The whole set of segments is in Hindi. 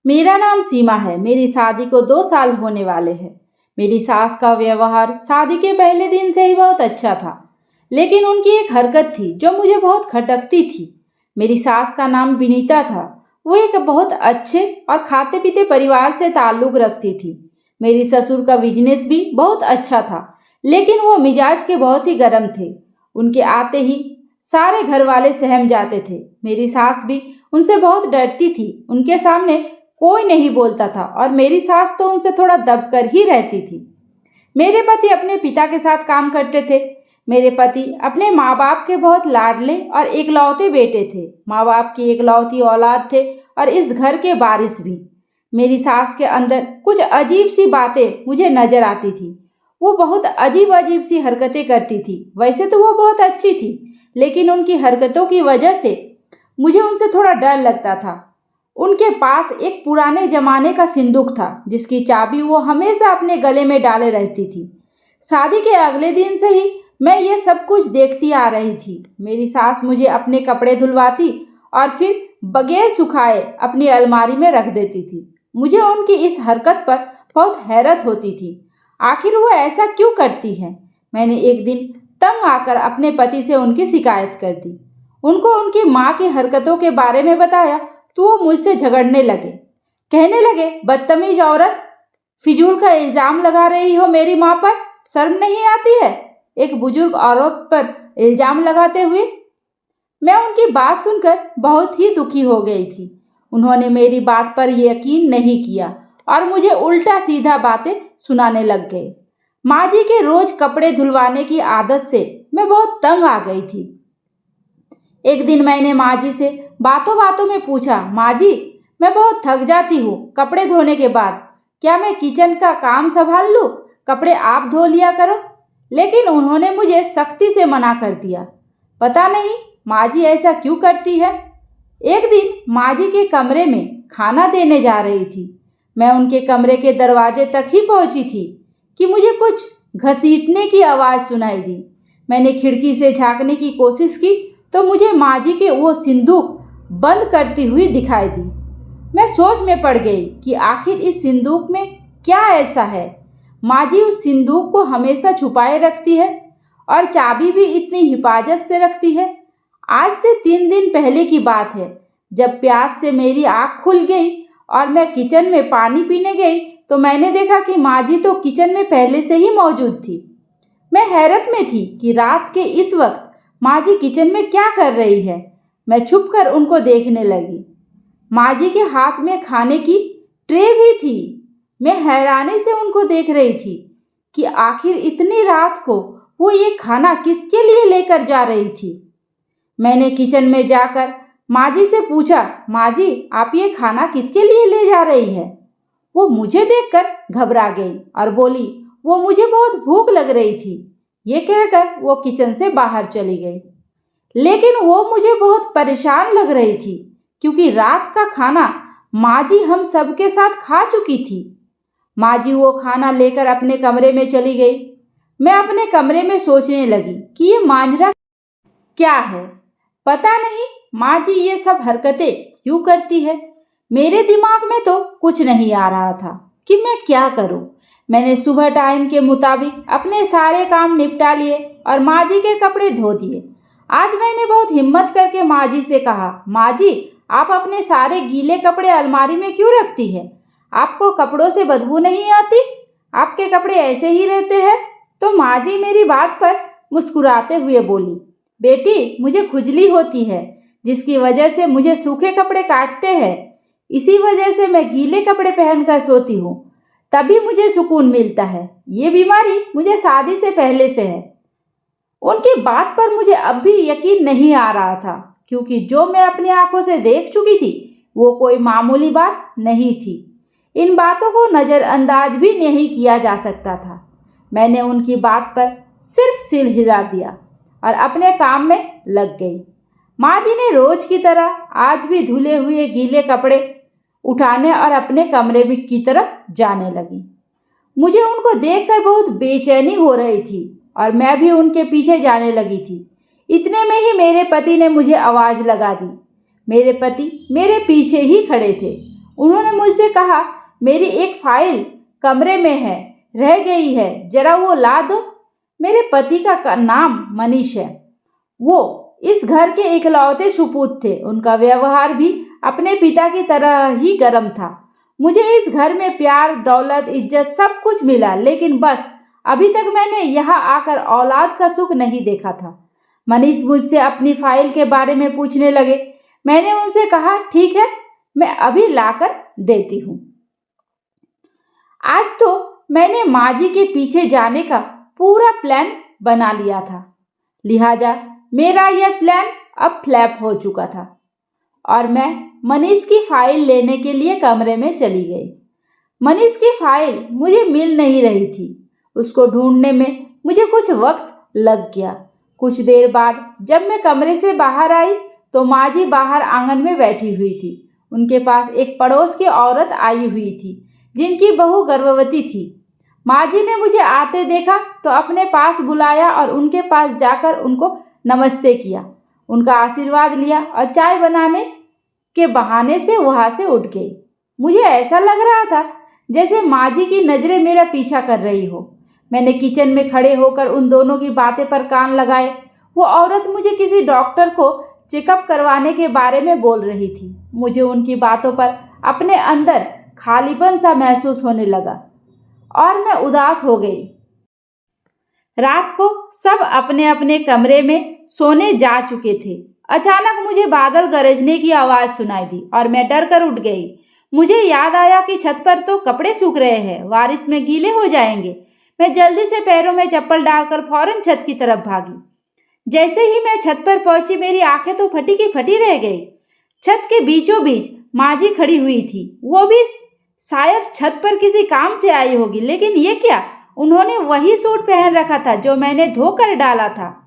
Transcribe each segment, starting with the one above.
मेरा नाम सीमा है। मेरी शादी को 2 साल होने वाले हैं। मेरी सास का व्यवहार शादी के पहले दिन से ही बहुत अच्छा था, लेकिन उनकी एक हरकत थी जो मुझे बहुत खटकती थी। मेरी सास का नाम विनीता था। वो एक बहुत अच्छे और खाते पीते परिवार से ताल्लुक रखती थी। मेरी ससुर का बिजनेस भी बहुत अच्छा था, लेकिन वो मिजाज के बहुत ही गर्म थे। उनके आते ही सारे घर वाले सहम जाते थे। मेरी सास भी उनसे बहुत डरती थी। उनके सामने कोई नहीं बोलता था और मेरी सास तो उनसे थोड़ा दबकर ही रहती थी। मेरे पति अपने पिता के साथ काम करते थे। मेरे पति अपने माँ बाप के बहुत लाडले और इकलौते बेटे थे। माँ बाप की इकलौती औलाद थे और इस घर के वारिस भी। मेरी सास के अंदर कुछ अजीब सी बातें मुझे नजर आती थी। वो बहुत अजीब अजीब सी हरकतें करती थी। वैसे तो वो बहुत अच्छी थी, लेकिन उनकी हरकतों की वजह से मुझे उनसे थोड़ा डर लगता था। उनके पास एक पुराने जमाने का सिंदूक था, जिसकी चाबी वो हमेशा अपने गले में डाले रहती थी। शादी के अगले दिन से ही मैं ये सब कुछ देखती आ रही थी। मेरी सास मुझे अपने कपड़े धुलवाती और फिर बगैर सुखाए अपनी अलमारी में रख देती थी। मुझे उनकी इस हरकत पर बहुत हैरत होती थी। आखिर वो ऐसा क्यों करती है? मैंने एक दिन तंग आकर अपने पति से उनकी शिकायत कर दी। उनको उनकी माँ की हरकतों के बारे में बताया तो वो मुझसे झगड़ने लगे। कहने लगे, बदतमीज औरत, फिजूल का इल्जाम लगा रही हो मेरी माँ पर, शर्म नहीं आती है एक बुजुर्ग औरत पर इल्जाम लगाते हुए। मैं उनकी बात सुनकर बहुत ही दुखी हो गई थी। उन्होंने मेरी बात पर यकीन नहीं किया और मुझे उल्टा सीधा बातें सुनाने लग गए। माँ जी के रोज कपड़े धुलवाने की आदत से मैं बहुत तंग आ गई थी। एक दिन मैंने माँ जी से बातों बातों में पूछा, माँ जी, मैं बहुत थक जाती हूँ कपड़े धोने के बाद, क्या मैं किचन का काम संभाल लूँ? कपड़े आप धो लिया करो। लेकिन उन्होंने मुझे सख्ती से मना कर दिया। पता नहीं माँ जी ऐसा क्यों करती है। एक दिन माँ जी के कमरे में खाना देने जा रही थी। मैं उनके कमरे के दरवाजे तक ही पहुँची थी कि मुझे कुछ घसीटने की आवाज़ सुनाई दी। मैंने खिड़की से झांकने की कोशिश की तो मुझे माँ जी के वो सिंदूक बंद करती हुई दिखाई दी। मैं सोच में पड़ गई कि आखिर इस सिंदूक में क्या ऐसा है। माँ जी उस सिंदूक को हमेशा छुपाए रखती है और चाबी भी इतनी हिफाजत से रखती है। आज से 3 दिन पहले की बात है, जब प्यास से मेरी आँख खुल गई और मैं किचन में पानी पीने गई तो मैंने देखा कि माँ जी तो किचन में पहले से ही मौजूद थी। मैं हैरत में थी कि रात के इस वक्त माँ जी किचन में क्या कर रही है। मैं छुपकर उनको देखने लगी। माँ जी के हाथ में खाने की ट्रे भी थी। मैं हैरानी से उनको देख रही थी कि आखिर इतनी रात को वो ये खाना किसके लिए लेकर जा रही थी। मैंने किचन में जाकर माँ जी से पूछा, माँ जी, आप ये खाना किसके लिए ले जा रही है? वो मुझे देखकर घबरा गई और बोली, वो मुझे बहुत भूख लग रही थी। ये कहकर वो किचन से बाहर चली गई। लेकिन वो मुझे बहुत परेशान लग रही थी, क्योंकि रात का खाना माँ जी हम सबके साथ खा चुकी थी। माँ जी वो खाना लेकर अपने कमरे में चली गई। मैं अपने कमरे में सोचने लगी कि ये मांजरा क्या है। पता नहीं माँ जी ये सब हरकतें क्यों करती है। मेरे दिमाग में तो कुछ नहीं आ रहा था कि मैं क्या करूं। मैंने सुबह टाइम के मुताबिक अपने सारे काम निपटा लिए और माँ जी के कपड़े धो दिए। आज मैंने बहुत हिम्मत करके माँ जी से कहा, माँ जी, आप अपने सारे गीले कपड़े अलमारी में क्यों रखती है? आपको कपड़ों से बदबू नहीं आती? आपके कपड़े ऐसे ही रहते हैं? तो माँ जी मेरी बात पर मुस्कुराते हुए बोली, बेटी, मुझे खुजली होती है, जिसकी वजह से मुझे सूखे कपड़े काटते हैं। इसी वजह से मैं गीले कपड़े पहनकर सोती हूँ, तभी मुझे सुकून मिलता है। ये बीमारी मुझे शादी से पहले से है। उनकी बात पर मुझे अब भी यकीन नहीं आ रहा था, क्योंकि जो मैं अपनी आंखों से देख चुकी थी वो कोई मामूली बात नहीं थी। इन बातों को नज़रअंदाज भी नहीं किया जा सकता था। मैंने उनकी बात पर सिर्फ सिर हिला दिया और अपने काम में लग गई। माँ जी ने रोज की तरह आज भी धुले हुए गीले कपड़े उठाने और अपने कमरे में की तरफ जाने लगी। मुझे उनको देखकर बहुत बेचैनी हो रही थी और मैं भी उनके पीछे जाने लगी थी। इतने में ही मेरे पति ने मुझे आवाज़ लगा दी। मेरे पति मेरे पीछे ही खड़े थे। उन्होंने मुझसे कहा, मेरी एक फाइल कमरे में है, रह गई है, जरा वो ला दो। मेरे पति का नाम मनीष है। वो इस घर के इकलौते सुपूत थे। उनका व्यवहार भी अपने पिता की तरह ही गर्म था। मुझे इस घर में प्यार, दौलत, इज्जत सब कुछ मिला, लेकिन बस अभी तक मैंने यहाँ आकर औलाद का सुख नहीं देखा था। मनीष मुझसे अपनी फाइल के बारे में पूछने लगे। मैंने उनसे कहा, ठीक है, मैं अभी लाकर देती हूँ। आज तो मैंने माँ जी के पीछे जाने का पूरा प्लान बना लिया था, लिहाजा मेरा यह प्लान अब फ्लैप हो चुका था और मैं मनीष की फाइल लेने के लिए कमरे में चली गई। मनीष की फाइल मुझे मिल नहीं रही थी। उसको ढूंढने में मुझे कुछ वक्त लग गया। कुछ देर बाद जब मैं कमरे से बाहर आई तो माँ जी बाहर आंगन में बैठी हुई थी। उनके पास एक पड़ोस की औरत आई हुई थी जिनकी बहू गर्भवती थी। माँ जी ने मुझे आते देखा तो अपने पास बुलाया और उनके पास जाकर उनको नमस्ते किया, उनका आशीर्वाद लिया और चाय बनाने के बहाने से वहाँ से उठ गई। मुझे ऐसा लग रहा था जैसे माँ जी की नज़रें मेरा पीछा कर रही हो। मैंने किचन में खड़े होकर उन दोनों की बातें पर कान लगाए। वो औरत मुझे किसी डॉक्टर को चेकअप करवाने के बारे में बोल रही थी। मुझे उनकी बातों पर अपने अंदर खालीपन सा महसूस होने लगा और मैं उदास हो गई। रात को सब अपने अपने कमरे में सोने जा चुके थे। अचानक मुझे बादल गरजने की आवाज़ सुनाई दी और मैं डर कर उठ गई। मुझे याद आया कि छत पर तो कपड़े सूख रहे हैं, बारिश में गीले हो जाएंगे। मैं जल्दी से पैरों में चप्पल डालकर फौरन छत की तरफ भागी। जैसे ही मैं छत पर पहुंची मेरी आंखें तो फटी की फटी रह गई। छत के बीचों बीच माँ जी खड़ी हुई थी। वो भी शायद छत पर किसी काम से आई होगी, लेकिन ये क्या, उन्होंने वही सूट पहन रखा था जो मैंने धोकर डाला था।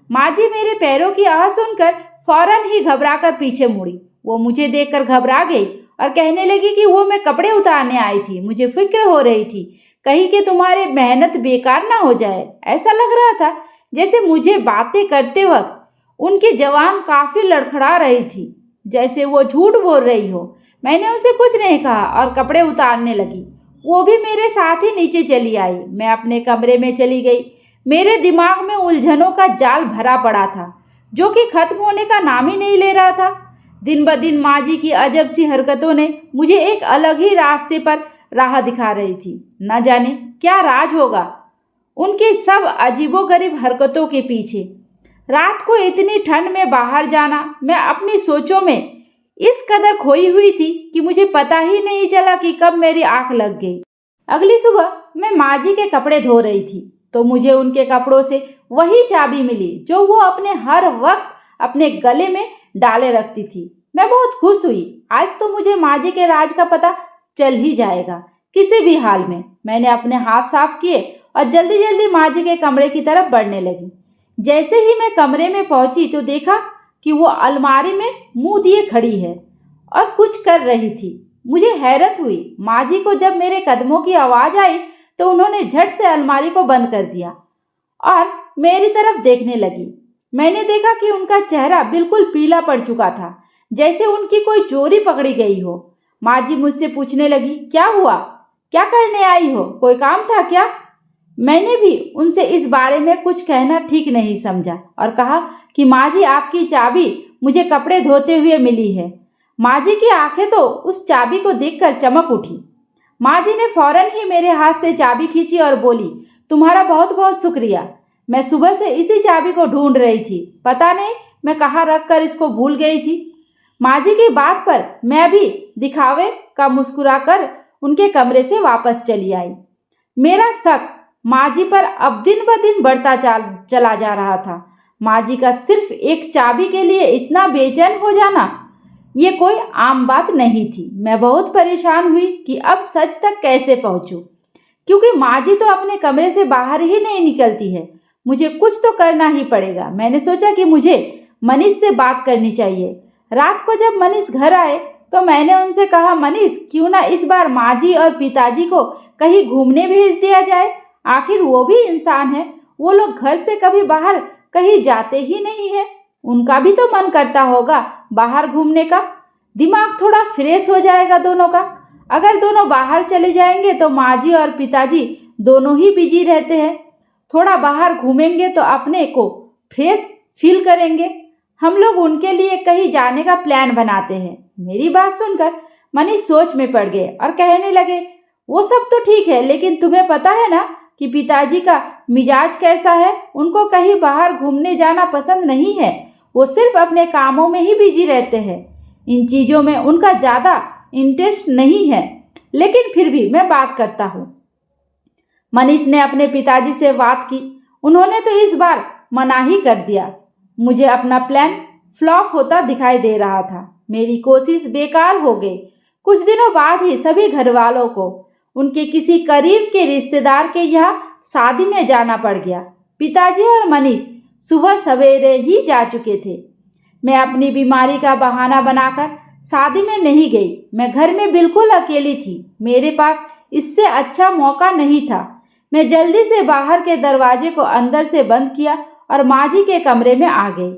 माँ जी मेरे पैरों की आवाज़ सुनकर फौरन ही घबराकर पीछे मुड़ी। वो मुझे देखकर घबरा गई और कहने लगी कि वो मैं कपड़े उतारने आई थी। मुझे फिक्र हो रही थी कहीं कि तुम्हारी मेहनत बेकार ना हो जाए। ऐसा लग रहा था जैसे मुझे बातें करते वक्त उनकी जबान काफ़ी लड़खड़ा रही थी, जैसे वो झूठ बोल रही हो। मैंने उसे कुछ नहीं कहा और कपड़े उतारने लगी। वो भी मेरे साथ ही नीचे चली आई। मैं अपने कमरे में चली गई। मेरे दिमाग में उलझनों का जाल भरा पड़ा था जो कि खत्म होने का नाम ही नहीं ले रहा था। दिन ब दिन माँ जी की अजब सी हरकतों ने मुझे एक अलग ही रास्ते पर राह दिखा रही थी। न जाने क्या राज होगा उनकी सब अजीबोगरीब हरकतों के पीछे। रात को इतनी ठंड में बाहर जाना, मैं अपनी सोचों में इस कदर खोई हुई थी कि मुझे पता ही नहीं चला कि कब मेरी आंख लग गई। अगली सुबह मैं माँ जी के कपड़े धो रही थी तो मुझे उनके कपड़ों से वही चाबी मिली जो वो अपने हर वक्त अपने गले में डाले रखती थी। मैं बहुत खुश हुई। आज तो मुझे माँ जी के राज का पता चल ही जाएगा किसी भी हाल में। मैंने अपने हाथ साफ किए और जल्दी जल्दी माँ जी के कमरे की तरफ बढ़ने लगी। जैसे ही मैं कमरे में पहुंची तो देखा कि वो अलमारी में मुंह दिए खड़ी है और कुछ कर रही थी। मुझे हैरत हुई। माँ जी को जब मेरे कदमों की आवाज़ आई तो उन्होंने झट से अलमारी को बंद कर दिया और मेरी तरफ देखने लगी। मैंने देखा कि उनका चेहरा बिल्कुल पीला पड़ चुका था, जैसे उनकी कोई चोरी पकड़ी गई हो। माँ जी मुझसे पूछने लगी, क्या हुआ, क्या करने आई हो, कोई काम था क्या? मैंने भी उनसे इस बारे में कुछ कहना ठीक नहीं समझा और कहा कि माँ जी, आपकी चाबी मुझे कपड़े धोते हुए मिली है। माँ जी की आंखें तो उस चाबी को देखकर चमक उठी। माँ जी ने फौरन ही मेरे हाथ से चाबी खींची और बोली, तुम्हारा बहुत बहुत शुक्रिया। मैं सुबह से इसी चाबी को ढूंढ रही थी, पता नहीं मैं कहाँ रख कर इसको भूल गई थी। माँ जी की बात पर मैं भी दिखावे का मुस्कुराकर उनके कमरे से वापस चली आई। मेरा शक माँ जी पर अब दिन ब दिन बढ़ता चला जा रहा था। माँ जी का सिर्फ एक चाबी के लिए इतना बेचैन हो जाना, ये कोई आम बात नहीं थी। मैं बहुत परेशान हुई कि अब सच तक कैसे पहुंचूं, क्योंकि माँ जी तो अपने कमरे से बाहर ही नहीं निकलती है। मुझे कुछ तो करना ही पड़ेगा। मैंने सोचा कि मुझे मनीष से बात करनी चाहिए। रात को जब मनीष घर आए तो मैंने उनसे कहा, मनीष, क्यों ना इस बार माँ जी और पिताजी को कहीं घूमने भेज दिया जाए। आखिर वो भी इंसान है, वो लोग घर से कभी बाहर कहीं जाते ही नहीं है। उनका भी तो मन करता होगा बाहर घूमने का। दिमाग थोड़ा फ्रेश हो जाएगा दोनों का। अगर दोनों बाहर चले जाएंगे तो माँ जी और पिताजी दोनों ही बिजी रहते हैं। थोड़ा बाहर घूमेंगे तो अपने को फ्रेश फील करेंगे। हम लोग उनके लिए कहीं जाने का प्लान बनाते हैं। मेरी बात सुनकर मनीष सोच में पड़ गए और कहने लगे, वो सब तो ठीक है, लेकिन तुम्हें पता है ना कि पिताजी का मिजाज कैसा है। उनको कहीं बाहर घूमने जाना पसंद नहीं है। वो सिर्फ अपने कामों में ही बिजी रहते हैं। इन चीज़ों में उनका ज़्यादा इंटरेस्ट नहीं है, लेकिन फिर भी मैं बात करता हूँ। मनीष ने अपने पिताजी से बात की। उन्होंने तो इस बार मना ही कर दिया। मुझे अपना प्लान फ्लॉप होता दिखाई दे रहा था। मेरी कोशिश बेकार हो गई। कुछ दिनों बाद ही सभी घर वालों को उनके किसी करीब के रिश्तेदार के यहाँ शादी में जाना पड़ गया। पिताजी और मनीष सुबह सवेरे ही जा चुके थे। मैं अपनी बीमारी का बहाना बनाकर शादी में नहीं गई। मैं घर में बिल्कुल अकेली थी। मेरे पास इससे अच्छा मौका नहीं था। मैं जल्दी से बाहर के दरवाजे को अंदर से बंद किया और माँ जी के कमरे में आ गई।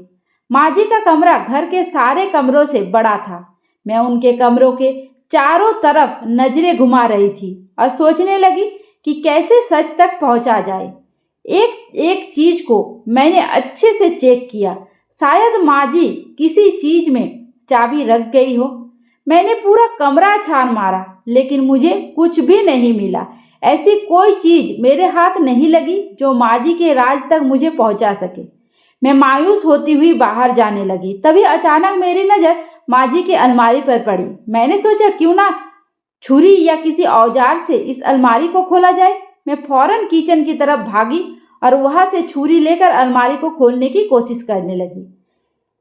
माँ जी का कमरा घर के सारे कमरों से बड़ा था। मैं उनके कमरों के चारों तरफ नजरें घुमा रही थी और सोचने लगी कि कैसे सच तक पहुंचा जाए। एक एक चीज को मैंने अच्छे से चेक किया। शायद माँ जी किसी चीज में चाबी रख गई हो। मैंने पूरा कमरा छान मारा, लेकिन मुझे कुछ भी नहीं मिला। ऐसी कोई चीज मेरे हाथ नहीं लगी जो माँ जी के राज तक मुझे पहुंचा सके। मैं मायूस होती हुई बाहर जाने लगी। तभी अचानक मेरी नज़र माँ जी की अलमारी पर पड़ी। मैंने सोचा क्यों ना छुरी या किसी औजार से इस अलमारी को खोला जाए। मैं फौरन किचन की तरफ भागी और वहां से छुरी लेकर अलमारी को खोलने की कोशिश करने लगी,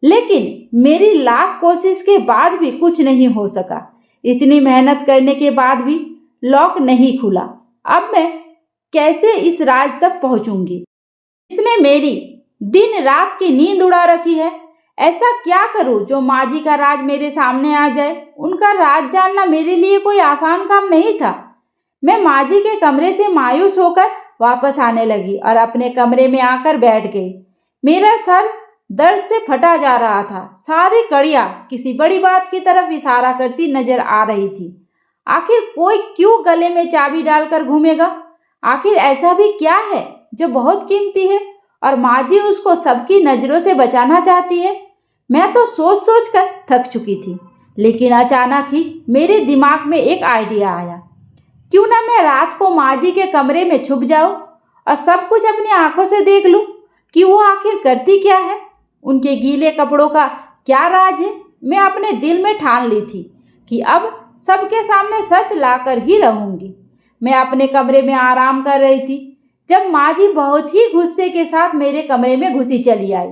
लेकिन मेरी लाख कोशिश के बाद भी कुछ नहीं हो सका। इतनी मेहनत करने के बाद भी लॉक नहीं खुला। अब मैं कैसे इस राज तक पहुंचूंगी? इसने मेरी दिन रात की नींद उड़ा रखी है। ऐसा क्या करूं जो माँ जी का राज मेरे सामने आ जाए? उनका राज जानना मेरे लिए कोई आसान काम नहीं था। मैं माँ जी के कमरे से मायूस होकर वापस आने लगी और अपने कमरे में आकर बैठ गई। मेरा सर दर्द से फटा जा रहा था। सारी कड़ियाँ किसी बड़ी बात की तरफ इशारा करती नजर आ रही थी। आखिर कोई क्यों गले में चाबी डालकर घूमेगा? आखिर ऐसा भी क्या है जो बहुत कीमती है और माँ जी उसको सबकी नज़रों से बचाना चाहती है? मैं तो सोच सोच कर थक चुकी थी, लेकिन अचानक ही मेरे दिमाग में एक आइडिया आया। क्यों ना मैं रात को माँ जी के कमरे में छुप जाऊं और सब कुछ अपनी आंखों से देख लूं कि वो आखिर करती क्या है। उनके गीले कपड़ों का क्या राज है? मैं अपने दिल में ठान ली थी कि अब सबके सामने सच लाकर ही रहूंगी। मैं अपने कमरे में आराम कर रही थी जब माँ जी बहुत ही गुस्से के साथ मेरे कमरे में घुसी चली आई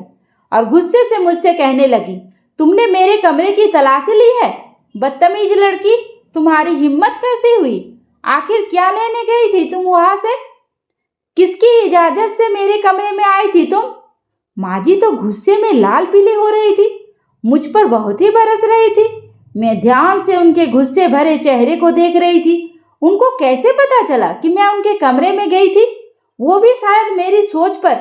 और गुस्से से मुझसे कहने लगी, तुमने मेरे कमरे की तलाशी ली है? बदतमीज लड़की, तुम्हारी हिम्मत कैसी हुई? आखिर क्या लेने गई थी तुम वहां से? किसकी इजाजत से मेरे कमरे में आई थी तुम? माँ जी तो गुस्से में लाल पीली हो रही थी, मुझ पर बहुत ही बरस रही थी। मैं ध्यान से उनके गुस्से भरे चेहरे को देख रही थी। उनको कैसे पता चला कि मैं उनके कमरे में गई थी? वो भी शायद मेरी सोच पर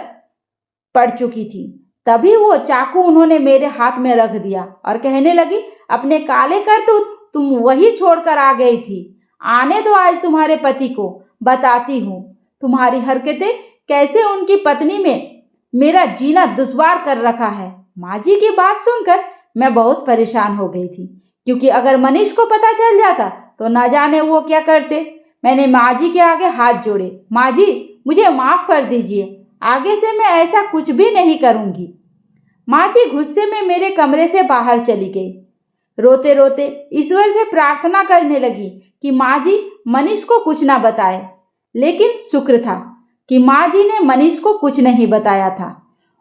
पड़ चुकी थी। तभी वो चाकू उन्होंने मेरे हाथ में रख दिया और कहने लगी, अपने काले करतूत तुम वही छोड़कर आ गई थी। आने दो आज तुम्हारे पति को, बताती हूँ तुम्हारी हरकतें कैसे उनकी पत्नी में मेरा जीना दुश्वार कर रखा है। माँ जी की बात सुनकर मैं बहुत परेशान हो गई थी, क्योंकि अगर मनीष को पता चल जाता तो ना जाने वो क्या करते। मैंने माँ जी के आगे हाथ जोड़े। माँ जी, मुझे माफ़ कर दीजिए, आगे से मैं ऐसा कुछ भी नहीं करूँगी। माँ जी गुस्से में मेरे कमरे से बाहर चली गई। रोते रोते ईश्वर से प्रार्थना करने लगी कि माँ जी मनीष को कुछ ना बताए, लेकिन शुक्र था कि माँ जी ने मनीष को कुछ नहीं बताया था।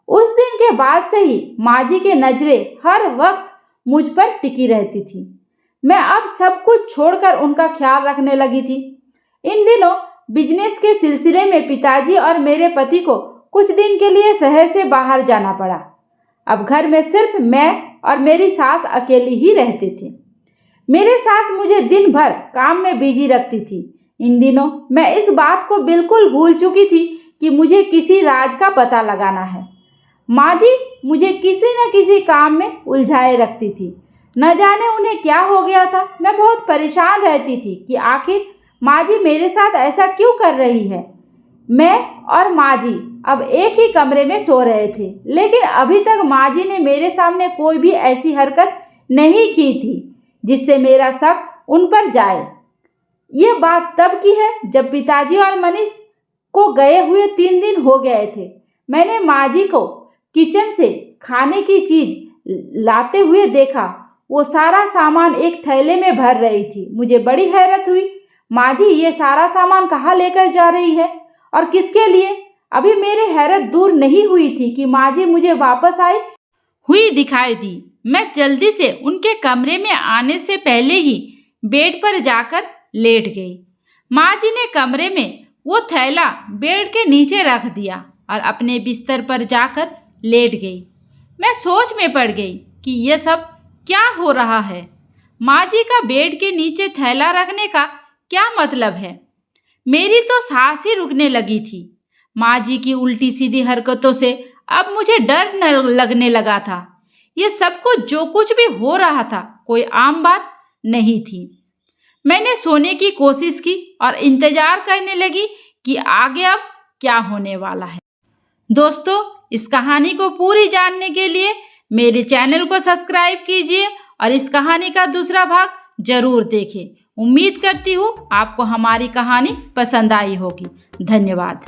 उस दिन के बाद से ही माँ जी की नज़रें हर वक्त मुझ पर टिकी रहती थी। मैं अब सब कुछ छोड़कर उनका ख्याल रखने लगी थी। इन दिनों बिजनेस के सिलसिले में पिताजी और मेरे पति को कुछ दिन के लिए शहर से बाहर जाना पड़ा। अब घर में सिर्फ मैं और मेरी सास अकेली ही रहते थे। मेरी सास मुझे दिन भर काम में बिजी रखती थी। इन दिनों मैं इस बात को बिल्कुल भूल चुकी थी कि मुझे किसी राज का पता लगाना है। माँ जी मुझे किसी न किसी काम में उलझाए रखती थी। न जाने उन्हें क्या हो गया था। मैं बहुत परेशान रहती थी कि आखिर माँ जी मेरे साथ ऐसा क्यों कर रही है। मैं और माँ जी अब एक ही कमरे में सो रहे थे, लेकिन अभी तक माँ जी ने मेरे सामने कोई भी ऐसी हरकत नहीं की थी जिससे मेरा शक उन पर जाए। ये बात तब की है जब पिताजी और मनीष को गए हुए 3 दिन हो गए थे। मैंने माँ जी को किचन से खाने की चीज लाते हुए देखा। वो सारा सामान एक थैले में भर रही थी। मुझे बड़ी हैरत हुई। माँ जी ये सारा सामान कहाँ लेकर जा रही है और किसके लिए? अभी मेरी हैरत दूर नहीं हुई थी कि माँ जी मुझे वापस आई हुई दिखाई दी। मैं जल्दी से उनके कमरे में आने से पहले ही बेड पर जाकर लेट गई। माँ जी ने कमरे में वो थैला बेड के नीचे रख दिया और अपने बिस्तर पर जाकर लेट गई। मैं सोच में पड़ गई कि यह सब क्या हो रहा है। माँ जी का बेड के नीचे थैला रखने का क्या मतलब है? मेरी तो सांस ही रुकने लगी थी। माँ जी की उल्टी सीधी हरकतों से अब मुझे डर न लगने लगा था। ये सब कुछ जो कुछ भी हो रहा था कोई आम बात नहीं थी। मैंने सोने की कोशिश की और इंतजार करने लगी कि आगे अब क्या होने वाला है। दोस्तों, इस कहानी को पूरी जानने के लिए मेरे चैनल को सब्सक्राइब कीजिए और इस कहानी का दूसरा भाग जरूर देखें। उम्मीद करती हूँ आपको हमारी कहानी पसंद आई होगी। धन्यवाद।